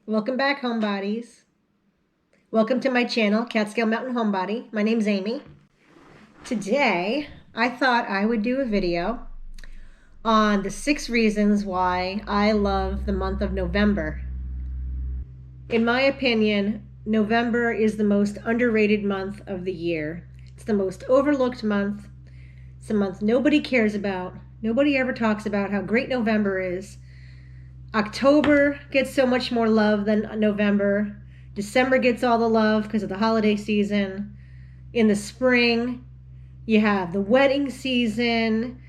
Welcome back, homebodies. Welcome to my channel, Catskill Mountain Homebody. My name's Amy. Today, I thought I would do a video on the 6 reasons why I love the month of November. In my opinion, November is the most underrated month of the year. It's the most overlooked month. It's a month nobody cares about. Nobody ever talks about how great November is. October gets so much more love than November. December gets all the love because of the holiday season. In the spring, you have the wedding season,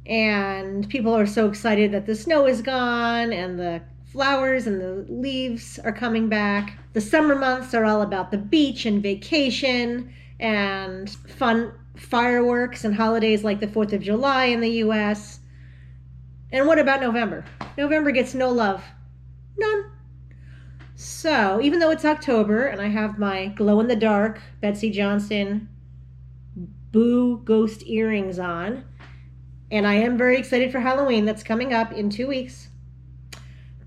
and people are so excited that the snow is gone and the flowers and the leaves are coming back. The summer months are all about the beach and vacation and fun fireworks and holidays like the 4th of July in the US. And what about November? November gets no love. None. So, even though it's October and I have my glow-in-the-dark Betsey Johnson Boo Ghost earrings on, and I am very excited for Halloween that's coming up in 2 weeks.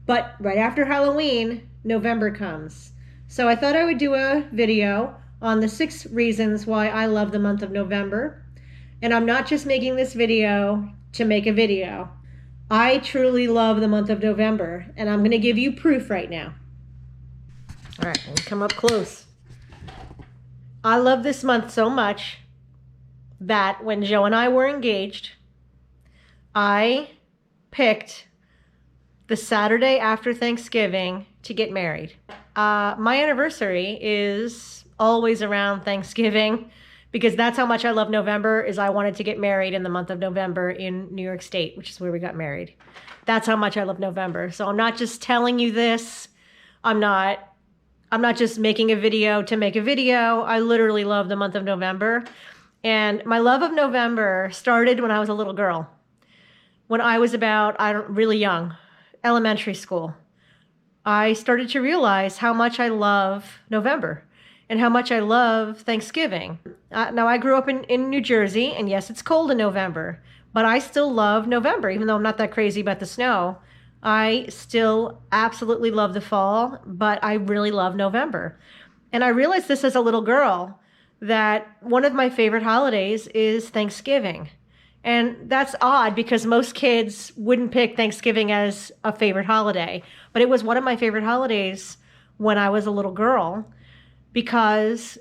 But right after Halloween, November comes. So I thought I would do a video on the 6 reasons why I love the month of November. And I'm not just making this video to make a video. I truly love the month of November, and I'm going to give you proof right now. All right, let me come up close. I love this month so much that when Joe and I were engaged, I picked the Saturday after Thanksgiving to get married. My anniversary is always around Thanksgiving because that's how much I love November. Is I wanted to get married in the month of November in New York State, which is where we got married. That's how much I love November. So I'm not just telling you this. I'm not just making a video to make a video. I literally love the month of November. And my love of November started when I was a little girl. When I was about, really young, elementary school. I started to realize how much I love November and how much I love Thanksgiving. Now, I grew up in New Jersey, and yes, it's cold in November, but I still love November, even though I'm not that crazy about the snow. I still absolutely love the fall, but I really love November. And I realized this as a little girl, that one of my favorite holidays is Thanksgiving. And that's odd because most kids wouldn't pick Thanksgiving as a favorite holiday, but it was one of my favorite holidays when I was a little girl, because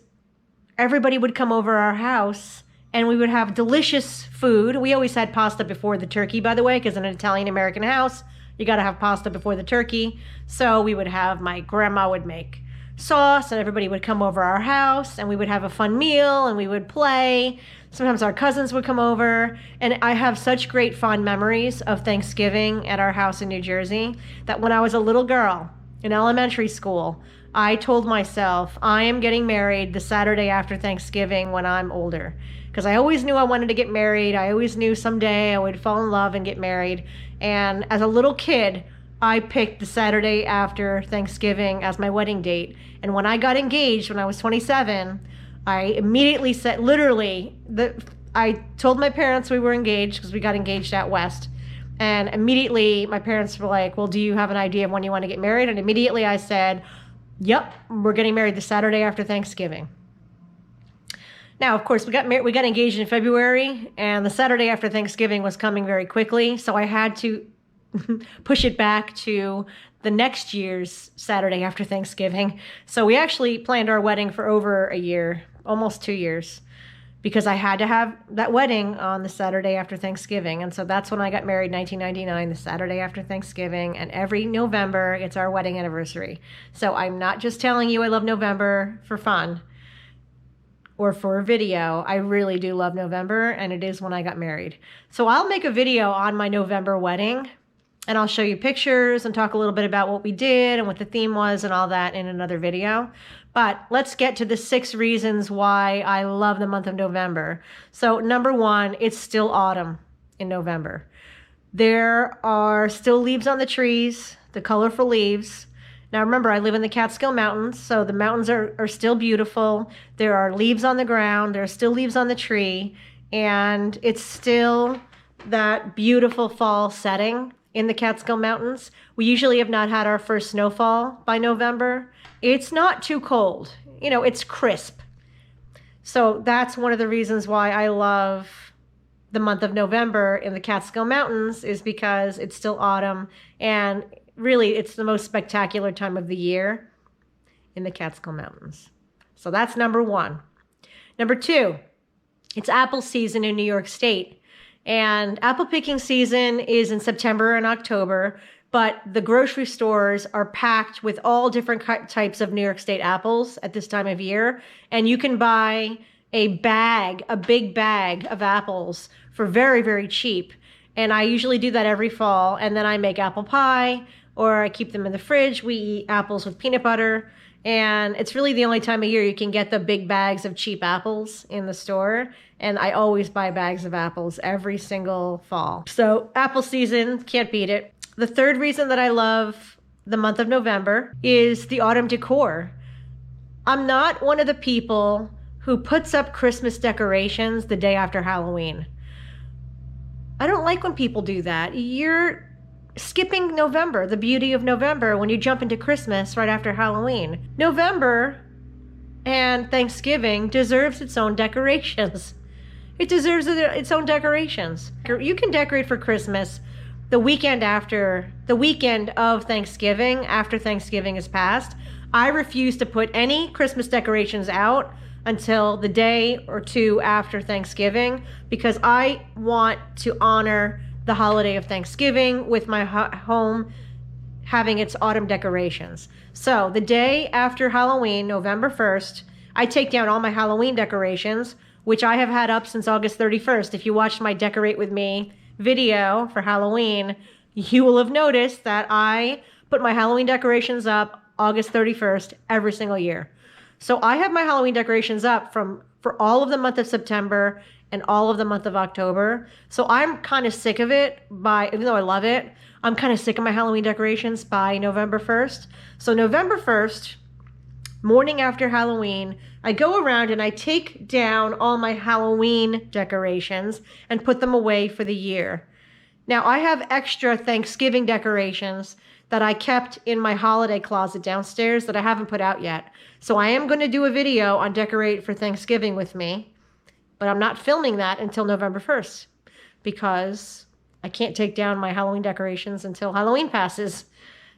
everybody would come over our house and we would have delicious food. We always had pasta before the turkey, by the way, because in an Italian-American house, you got to have pasta before the turkey. So we would have, my grandma would make sauce and everybody would come over our house and we would have a fun meal and we would play. Sometimes our cousins would come over. And I have such great fond memories of Thanksgiving at our house in New Jersey that when I was a little girl in elementary school, I told myself I am getting married the Saturday after Thanksgiving when I'm older. Because I always knew I wanted to get married. I always knew someday I would fall in love and get married. And as a little kid, I picked the Saturday after Thanksgiving as my wedding date. And when I got engaged, when I was 27, I immediately said, I told my parents we were engaged because we got engaged out west. And immediately my parents were like, well, do you have an idea of when you want to get married? And immediately I said, yep, we're getting married the Saturday after Thanksgiving. Now, of course, we got engaged in February, and the Saturday after Thanksgiving was coming very quickly, so I had to push it back to the next year's Saturday after Thanksgiving. So we actually planned our wedding for over a year, almost 2 years, because I had to have that wedding on the Saturday after Thanksgiving. And so that's when I got married in 1999, the Saturday after Thanksgiving. And every November, it's our wedding anniversary. So I'm not just telling you I love November for fun or for a video. I really do love November, and it is when I got married. So I'll make a video on my November wedding, and I'll show you pictures and talk a little bit about what we did and what the theme was and all that in another video. But let's get to the 6 reasons why I love the month of November. So number 1, it's still autumn in November. There are still leaves on the trees, the colorful leaves. Now remember, I live in the Catskill Mountains, so the mountains are still beautiful. There are leaves on the ground, there are still leaves on the tree, and it's still that beautiful fall setting in the Catskill Mountains. We usually have not had our first snowfall by November. It's not too cold. You know, it's crisp. So that's one of the reasons why I love the month of November in the Catskill Mountains, is because it's still autumn, and really it's the most spectacular time of the year in the Catskill Mountains. So that's number one. Number two, it's apple season in New York State. And apple picking season is in September and October, but the grocery stores are packed with all different types of New York State apples at this time of year. And you can buy a big bag of apples for very, very cheap. And I usually do that every fall. And then I make apple pie, or I keep them in the fridge. We eat apples with peanut butter. And it's really the only time of year you can get the big bags of cheap apples in the store. And I always buy bags of apples every single fall. So apple season, can't beat it. The third reason that I love the month of November is the autumn decor. I'm not one of the people who puts up Christmas decorations the day after Halloween. I don't like when people do that. You're skipping November, the beauty of November, when you jump into Christmas right after Halloween. November and Thanksgiving deserves its own decorations. It deserves its own decorations. You can decorate for Christmas the weekend of Thanksgiving, after Thanksgiving is passed. I refuse to put any Christmas decorations out until the day or two after Thanksgiving, because I want to honor the holiday of Thanksgiving with my home having its autumn decorations. So the day after Halloween, November 1st, I take down all my Halloween decorations, which I have had up since August 31st. If you watched my Decorate With Me video for Halloween, you will have noticed that I put my Halloween decorations up August 31st every single year. So I have my Halloween decorations up for all of the month of September and all of the month of October. So I'm kind of sick of it even though I love it, I'm kind of sick of my Halloween decorations by November 1st. So November 1st, morning after Halloween, I go around and I take down all my Halloween decorations and put them away for the year. Now I have extra Thanksgiving decorations that I kept in my holiday closet downstairs that I haven't put out yet. So I am going to do a video on Decorate for Thanksgiving with me, but I'm not filming that until November 1st because I can't take down my Halloween decorations until Halloween passes.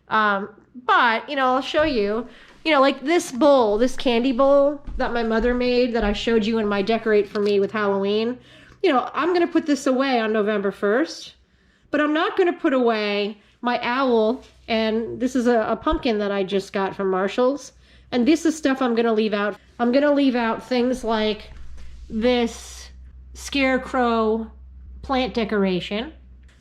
But, I'll show you, like this bowl, this candy bowl that my mother made that I showed you in my Decorate for Me with Halloween. I'm going to put this away on November 1st, but I'm not going to put away my owl. And this is a pumpkin that I just got from Marshall's. And this is stuff I'm going to leave out. I'm going to leave out things like this scarecrow plant decoration.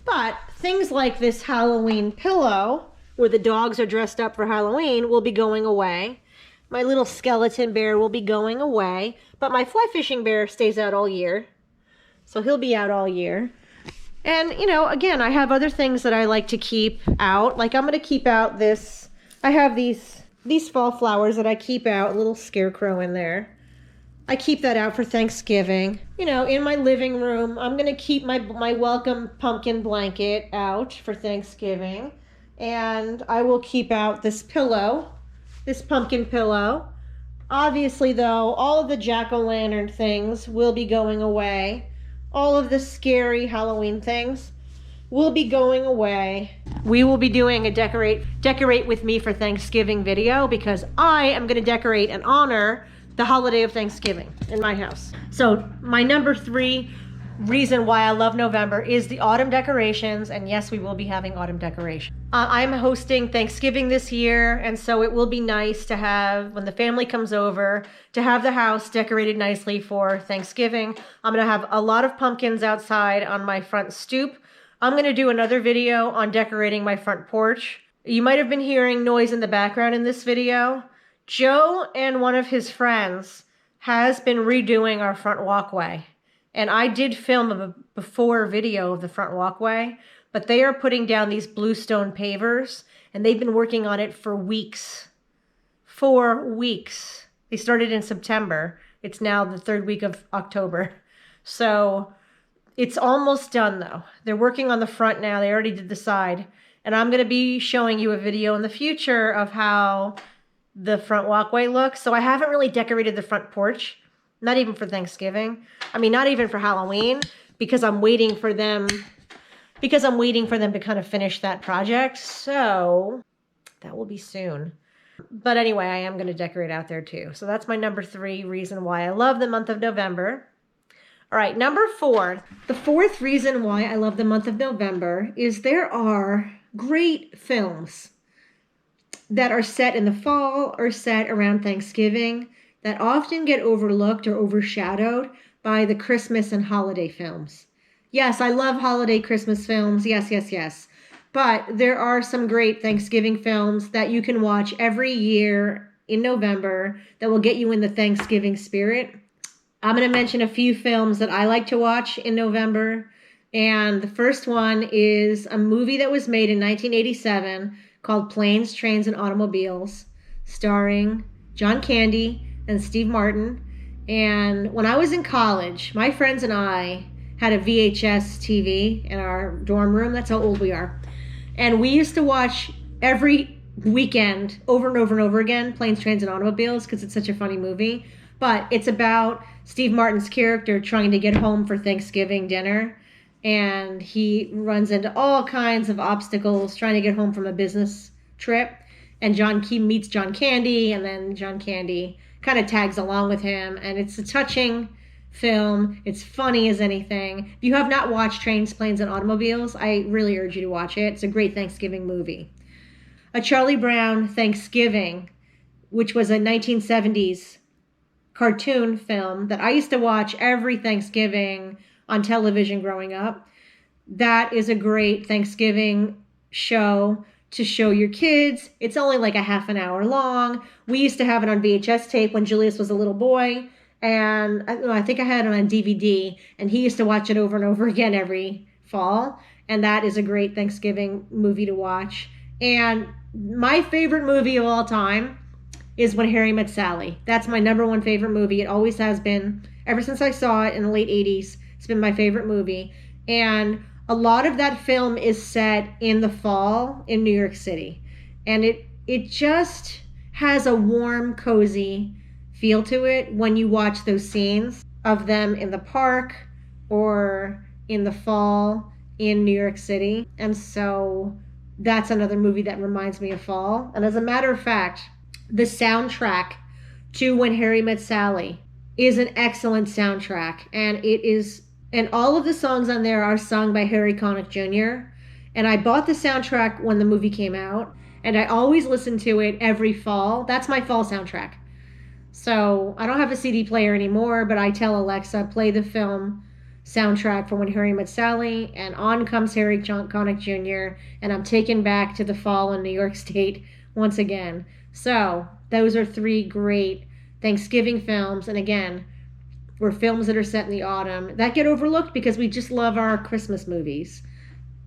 But things like this Halloween pillow, where the dogs are dressed up for Halloween, will be going away. My little skeleton bear will be going away. But my fly fishing bear stays out all year. So he'll be out all year. And, again, I have other things that I like to keep out. Like I'm going to keep out this. I have these fall flowers that I keep out. A little scarecrow in there. I keep that out for Thanksgiving. In my living room, I'm going to keep my welcome pumpkin blanket out for Thanksgiving. And I will keep out this pillow, this pumpkin pillow. Obviously, though, all of the jack-o'-lantern things will be going away. All of the scary Halloween things will be going away. We will be doing a Decorate With Me for Thanksgiving video because I am going to decorate and honor the holiday of Thanksgiving in my house. So my number 3 reason why I love November is the autumn decorations. And yes, we will be having autumn decorations. I'm hosting Thanksgiving this year. And so it will be nice to have, when the family comes over, to have the house decorated nicely for Thanksgiving. I'm going to have a lot of pumpkins outside on my front stoop. I'm going to do another video on decorating my front porch. You might have been hearing noise in the background in this video. Joe and one of his friends has been redoing our front walkway. And I did film a before video of the front walkway, but they are putting down these bluestone pavers, and they've been working on it for weeks. 4 weeks. They started in September. It's now the 3rd week of October. So It's almost done though. They're working on the front now. They already did the side. And I'm going to be showing you a video in the future of how the front walkway looks. So I haven't really decorated the front porch, not even for Thanksgiving. I mean, not even for Halloween, because I'm waiting for them to kind of finish that project. So that will be soon. But anyway, I am going to decorate out there too. So that's my number 3 reason why I love the month of November. All right, number 4. The 4th reason why I love the month of November is there are great films that are set in the fall or set around Thanksgiving that often get overlooked or overshadowed by the Christmas and holiday films. Yes, I love holiday Christmas films. Yes, yes, yes. But there are some great Thanksgiving films that you can watch every year in November that will get you in the Thanksgiving spirit. I'm going to mention a few films that I like to watch in November. And the first one is a movie that was made in 1987 called Planes, Trains, and Automobiles, starring John Candy and Steve Martin. And when I was in college, my friends and I had a VHS TV in our dorm room. That's how old we are. And we used to watch every weekend over and over and over again, Planes, Trains, and Automobiles, because it's such a funny movie. But it's about Steve Martin's character trying to get home for Thanksgiving dinner. And he runs into all kinds of obstacles trying to get home from a business trip. And he meets John Candy, and then John Candy kind of tags along with him. And it's a touching film. It's funny as anything. If you have not watched Trains, Planes, and Automobiles, I really urge you to watch it. It's a great Thanksgiving movie. A Charlie Brown Thanksgiving, which was a 1970s cartoon film that I used to watch every Thanksgiving on television growing up. That is a great Thanksgiving show to show your kids. It's only like a half an hour long. We used to have it on VHS tape when Julius was a little boy. And I think I had it on DVD, and he used to watch it over and over again every fall. And that is a great Thanksgiving movie to watch. And my favorite movie of all time is When Harry Met Sally. That's my number 1 favorite movie. It always has been. Ever since I saw it in the late 80s, it's been my favorite movie. And a lot of that film is set in the fall in New York City. And it just has a warm, cozy feel to it when you watch those scenes of them in the park or in the fall in New York City. And so that's another movie that reminds me of fall. And as a matter of fact, the soundtrack to When Harry Met Sally is an excellent soundtrack. And all of the songs on there are sung by Harry Connick Jr. And I bought the soundtrack when the movie came out, and I always listen to it every fall. That's my fall soundtrack. So I don't have a CD player anymore, but I tell Alexa, play the film soundtrack for When Harry Met Sally, and on comes Harry Connick Jr., and I'm taken back to the fall in New York State once again. So those are 3 great Thanksgiving films. And again, we're films that are set in the autumn that get overlooked because we just love our Christmas movies.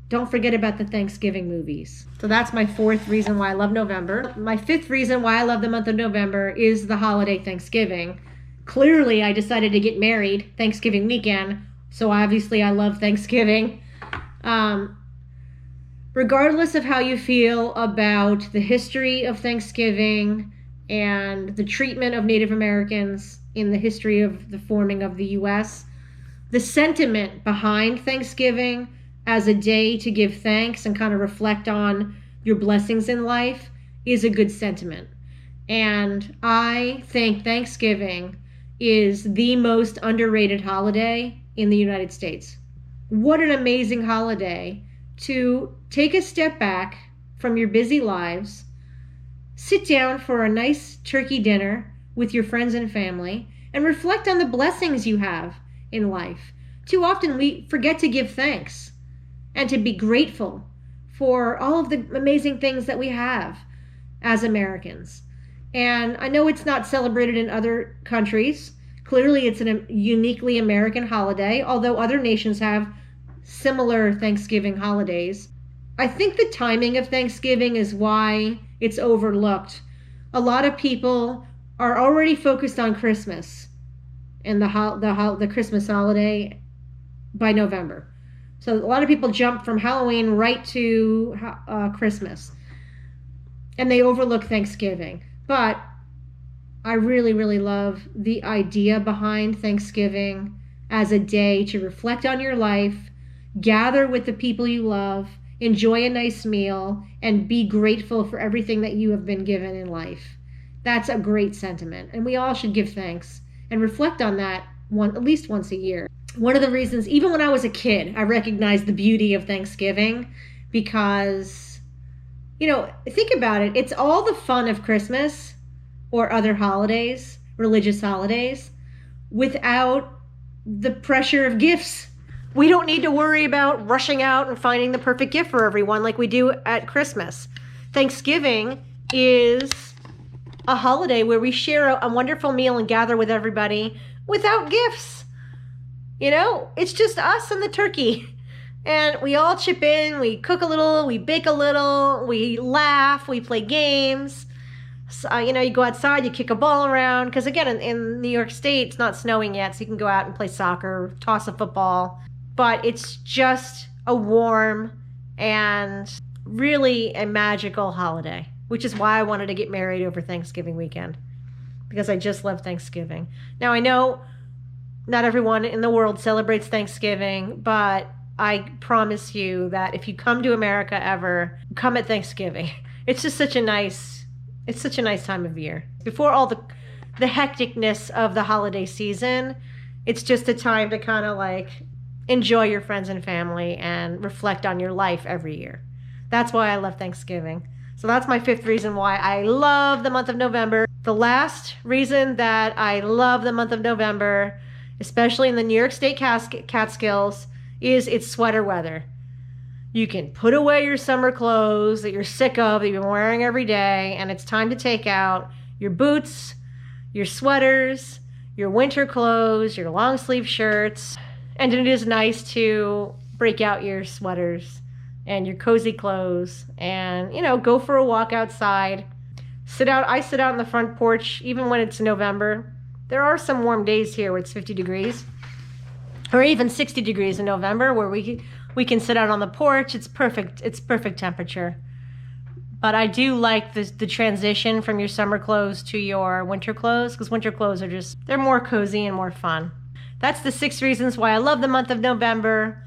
Don't forget about the Thanksgiving movies. So that's my 4th reason why I love November. My 5th reason why I love the month of November is the holiday Thanksgiving. Clearly, I decided to get married Thanksgiving weekend, so obviously I love Thanksgiving. Regardless of how you feel about the history of Thanksgiving and the treatment of Native Americans in the history of the forming of the U.S., the sentiment behind Thanksgiving as a day to give thanks and kind of reflect on your blessings in life is a good sentiment. And I think Thanksgiving is the most underrated holiday in the United States. What an amazing holiday to take a step back from your busy lives, sit down for a nice turkey dinner with your friends and family, and reflect on the blessings you have in life. Too often we forget to give thanks and to be grateful for all of the amazing things that we have as Americans. And I know it's not celebrated in other countries. Clearly, it's a uniquely American holiday, although other nations have similar Thanksgiving holidays. I think the timing of Thanksgiving is why it's overlooked. A lot of people are already focused on Christmas and the Christmas holiday by November. So a lot of people jump from Halloween right to Christmas, and they overlook Thanksgiving. But I really, really love the idea behind Thanksgiving as a day to reflect on your life, gather with the people you love, enjoy a nice meal, and be grateful for everything that you have been given in life. That's a great sentiment, and we all should give thanks and reflect on that at least once a year. One of the reasons, even when I was a kid, I recognized the beauty of Thanksgiving because, think about it. It's all the fun of Christmas or other holidays, religious holidays, without the pressure of gifts. We don't need to worry about rushing out and finding the perfect gift for everyone like we do at Christmas. Thanksgiving is a holiday where we share a wonderful meal and gather with everybody without gifts. It's just us and the turkey. And we all chip in, we cook a little, we bake a little, we laugh, we play games. So, you go outside, you kick a ball around. Because again, in New York State, it's not snowing yet, so you can go out and play soccer, toss a football. But it's just a warm and really a magical holiday, which is why I wanted to get married over Thanksgiving weekend, because I just love Thanksgiving. Now, I know not everyone in the world celebrates Thanksgiving, but I promise you that if you come to America ever, come at Thanksgiving. It's just such a nice time of year. Before all the hecticness of the holiday season, it's just a time to kind of like enjoy your friends and family and reflect on your life every year. That's why I love Thanksgiving. So that's my fifth reason why I love the month of November. The last reason that I love the month of November, especially in the New York State Catskills, is it's sweater weather. You can put away your summer clothes that you're sick of, that you've been wearing every day, and it's time to take out your boots, your sweaters, your winter clothes, your long sleeve shirts. And it is nice to break out your sweaters and your cozy clothes and, go for a walk outside. I sit out on the front porch even when it's November. There are some warm days here where it's 50 degrees or even 60 degrees in November where we can sit out on the porch. It's perfect. It's perfect temperature. But I do like the transition from your summer clothes to your winter clothes, because winter clothes they're more cozy and more fun. That's the 6 reasons why I love the month of November.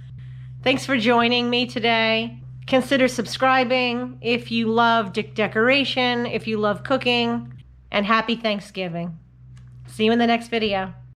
Thanks for joining me today. Consider subscribing if you love decoration, if you love cooking, and happy Thanksgiving. See you in the next video.